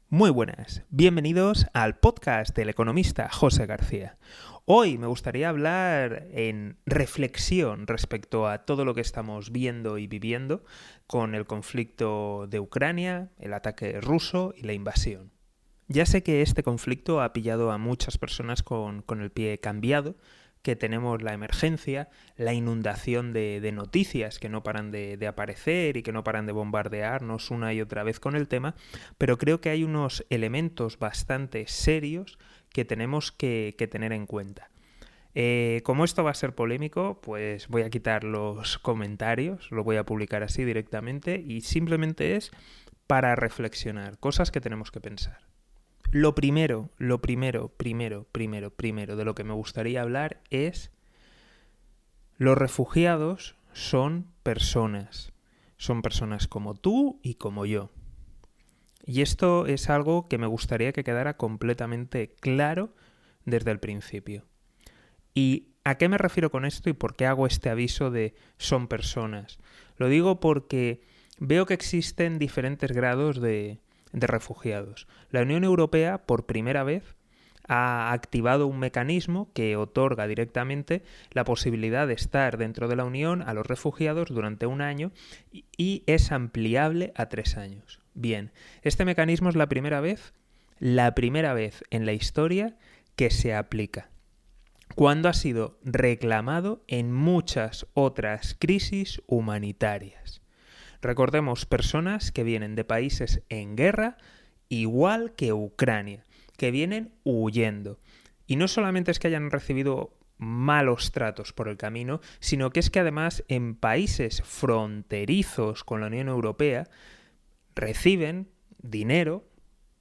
Muy buenas, bienvenidos al podcast del economista José García. Hoy me gustaría hablar en reflexión respecto a todo lo que estamos viendo y viviendo con el conflicto de Ucrania, el ataque ruso y la invasión. Ya sé que este conflicto ha pillado a muchas personas con el pie cambiado, que tenemos la emergencia, la inundación de noticias que no paran de aparecer y que no paran de bombardearnos una y otra vez con el tema, pero creo que hay unos elementos bastante serios que tenemos que tener en cuenta. Como esto va a ser polémico, pues voy a quitar los comentarios, lo voy a publicar así directamente y simplemente es para reflexionar, cosas que tenemos que pensar. Lo primero de lo que me gustaría hablar es: los refugiados son personas como tú y como yo. Y esto es algo que me gustaría que quedara completamente claro desde el principio. ¿Y a qué me refiero con esto y por qué hago este aviso de son personas? Lo digo porque veo que existen diferentes grados de refugiados. La Unión Europea, por primera vez, ha activado un mecanismo que otorga directamente la posibilidad de estar dentro de la Unión a los refugiados durante un año y es ampliable a 3 años. Bien, este mecanismo es la primera vez en la historia que se aplica, cuando ha sido reclamado en muchas otras crisis humanitarias. Recordemos personas que vienen de países en guerra, igual que Ucrania, que vienen huyendo. Y no solamente es que hayan recibido malos tratos por el camino, sino que es que además en países fronterizos con la Unión Europea reciben dinero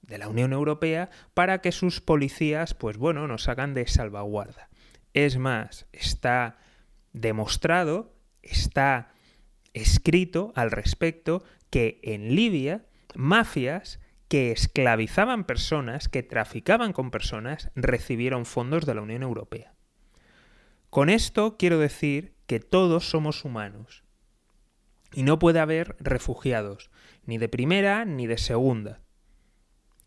de la Unión Europea para que sus policías, nos hagan de salvaguarda. Es más, está demostrado, está escrito al respecto, que en Libia mafias que esclavizaban personas, que traficaban con personas, recibieron fondos de la Unión Europea. Con esto quiero decir que todos somos humanos y no puede haber refugiados, ni de primera ni de segunda,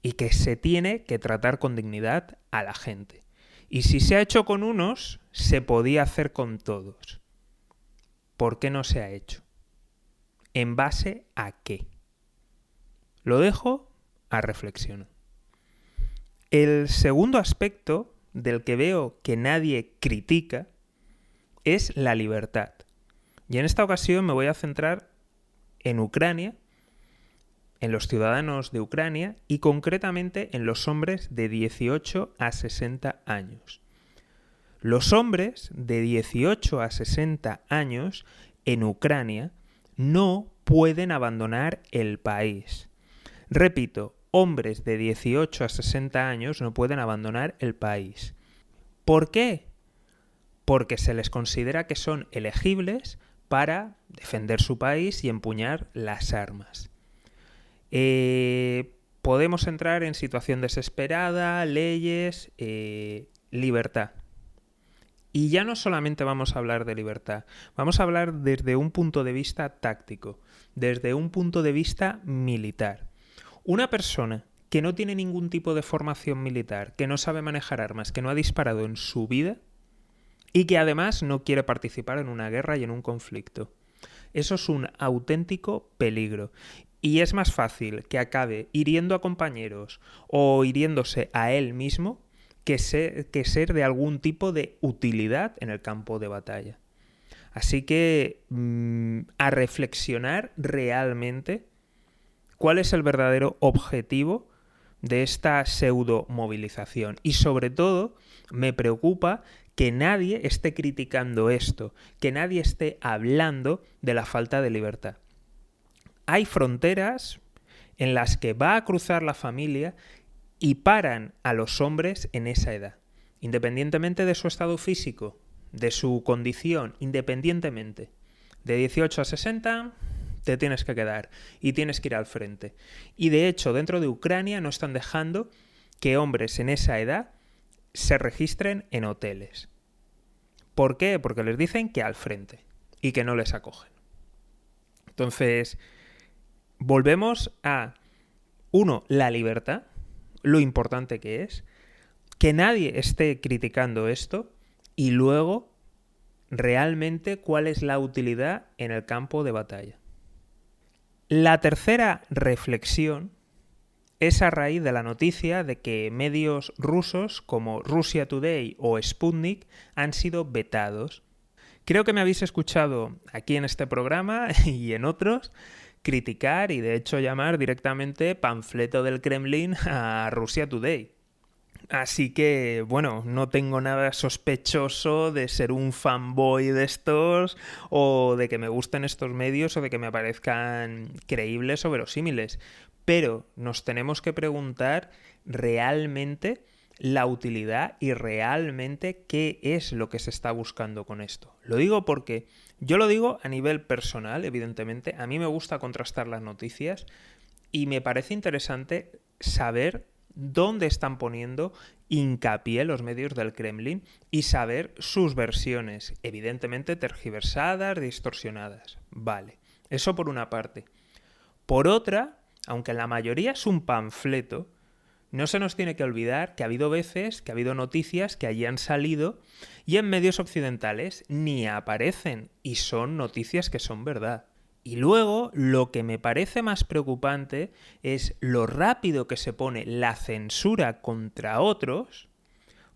y que se tiene que tratar con dignidad a la gente. Y si se ha hecho con unos, se podía hacer con todos. ¿Por qué no se ha hecho? ¿En base a qué? Lo dejo a reflexión. El segundo aspecto del que veo que nadie critica es la libertad. Y en esta ocasión me voy a centrar en Ucrania, en los ciudadanos de Ucrania y concretamente en los hombres de 18 a 60 años. Los hombres de 18 a 60 años en Ucrania no pueden abandonar el país. Repito, hombres de 18 a 60 años no pueden abandonar el país. ¿Por qué? Porque se les considera que son elegibles para defender su país y empuñar las armas. Podemos entrar en situación desesperada, leyes, libertad. Y ya no solamente vamos a hablar de libertad, vamos a hablar desde un punto de vista táctico, desde un punto de vista militar. Una persona que no tiene ningún tipo de formación militar, que no sabe manejar armas, que no ha disparado en su vida y que además no quiere participar en una guerra y en un conflicto. Eso es un auténtico peligro. Y es más fácil que acabe hiriendo a compañeros o hiriéndose a él mismo que ser de algún tipo de utilidad en el campo de batalla. Así que a reflexionar realmente cuál es el verdadero objetivo de esta pseudo-movilización. Y sobre todo me preocupa que nadie esté criticando esto, que nadie esté hablando de la falta de libertad. Hay fronteras en las que va a cruzar la familia y paran a los hombres en esa edad, independientemente de su estado físico, de su condición, independientemente. De 18 a 60 te tienes que quedar y tienes que ir al frente. Y de hecho, dentro de Ucrania no están dejando que hombres en esa edad se registren en hoteles. ¿Por qué? Porque les dicen que al frente y que no les acogen. Entonces, volvemos a Uno, la libertad, lo importante que es, que nadie esté criticando esto, y luego, realmente, cuál es la utilidad en el campo de batalla. La tercera reflexión es a raíz de la noticia de que medios rusos como Russia Today o Sputnik han sido vetados. Creo que me habéis escuchado aquí en este programa y en otros criticar y de hecho llamar directamente panfleto del Kremlin a Russia Today. Así que, bueno, no tengo nada sospechoso de ser un fanboy de estos o de que me gusten estos medios o de que me parezcan creíbles o verosímiles. Pero nos tenemos que preguntar realmente la utilidad y realmente qué es lo que se está buscando con esto. Lo digo porque yo lo digo a nivel personal, evidentemente. A mí me gusta contrastar las noticias y me parece interesante saber dónde están poniendo hincapié los medios del Kremlin y saber sus versiones, evidentemente tergiversadas, distorsionadas. Vale, eso por una parte. Por otra, aunque la mayoría es un panfleto, no se nos tiene que olvidar que ha habido veces, que ha habido noticias que allí han salido y en medios occidentales ni aparecen y son noticias que son verdad. Y luego, lo que me parece más preocupante es lo rápido que se pone la censura contra otros,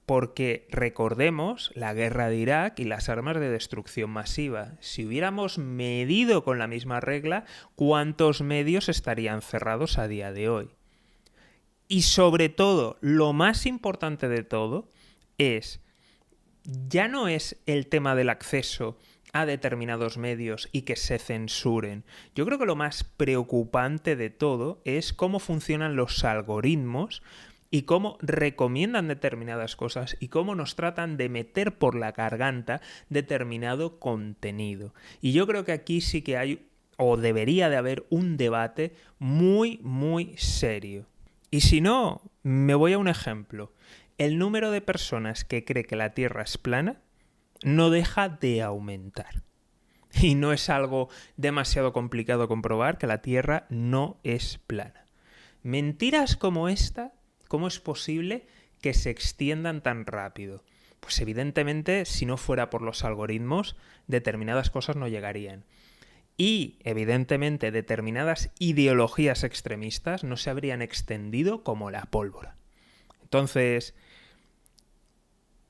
porque recordemos la guerra de Irak y las armas de destrucción masiva. Si hubiéramos medido con la misma regla, ¿cuántos medios estarían cerrados a día de hoy? Y sobre todo, lo más importante de todo ya no es el tema del acceso a determinados medios y que se censuren. Yo creo que lo más preocupante de todo es cómo funcionan los algoritmos y cómo recomiendan determinadas cosas y cómo nos tratan de meter por la garganta determinado contenido. Y yo creo que aquí sí que hay, o debería de haber, un debate muy, muy serio. Y si no, me voy a un ejemplo. El número de personas que cree que la Tierra es plana no deja de aumentar. Y no es algo demasiado complicado comprobar que la Tierra no es plana. Mentiras como esta, ¿cómo es posible que se extiendan tan rápido? Pues evidentemente, si no fuera por los algoritmos, determinadas cosas no llegarían. Y, evidentemente, determinadas ideologías extremistas no se habrían extendido como la pólvora. Entonces,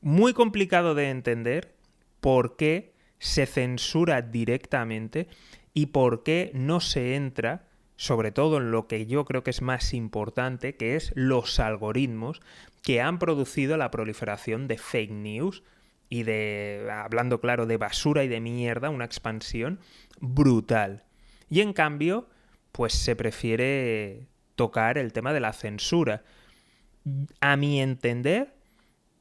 muy complicado de entender por qué se censura directamente y por qué no se entra, sobre todo en lo que yo creo que es más importante, que es los algoritmos que han producido la proliferación de fake news y de, hablando claro, de basura y de mierda, una expansión brutal. Y en cambio, pues se prefiere tocar el tema de la censura. A mi entender,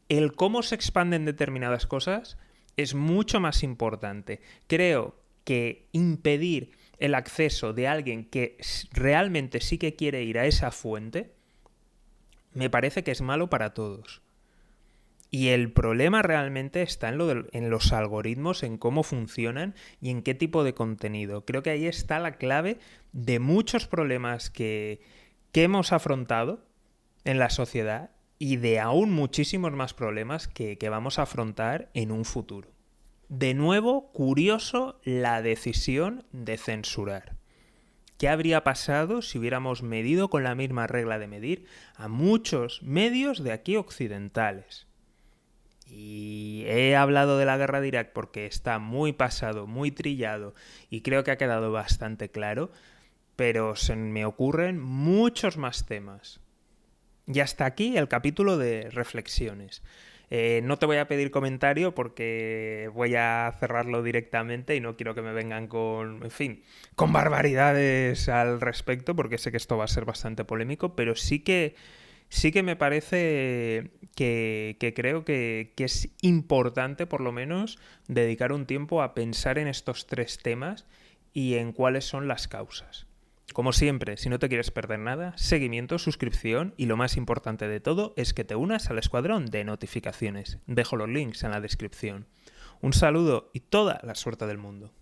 el cómo se expanden determinadas cosas es mucho más importante. Creo que impedir el acceso de alguien que realmente sí que quiere ir a esa fuente me parece que es malo para todos. Y el problema realmente está en los algoritmos, en cómo funcionan y en qué tipo de contenido. Creo que ahí está la clave de muchos problemas que hemos afrontado en la sociedad y de aún muchísimos más problemas que vamos a afrontar en un futuro. De nuevo, curioso la decisión de censurar. ¿Qué habría pasado si hubiéramos medido con la misma regla de medir a muchos medios de aquí occidentales? Y he hablado de la guerra de Irak porque está muy pasado, muy trillado y creo que ha quedado bastante claro, pero se me ocurren muchos más temas. Y hasta aquí el capítulo de reflexiones. No te voy a pedir comentario porque voy a cerrarlo directamente y no quiero que me vengan con barbaridades al respecto, porque sé que esto va a ser bastante polémico, pero sí que me parece que creo que es importante, por lo menos, dedicar un tiempo a pensar en estos tres temas y en cuáles son las causas. Como siempre, si no te quieres perder nada, seguimiento, suscripción y lo más importante de todo es que te unas al escuadrón de notificaciones. Dejo los links en la descripción. Un saludo y toda la suerte del mundo.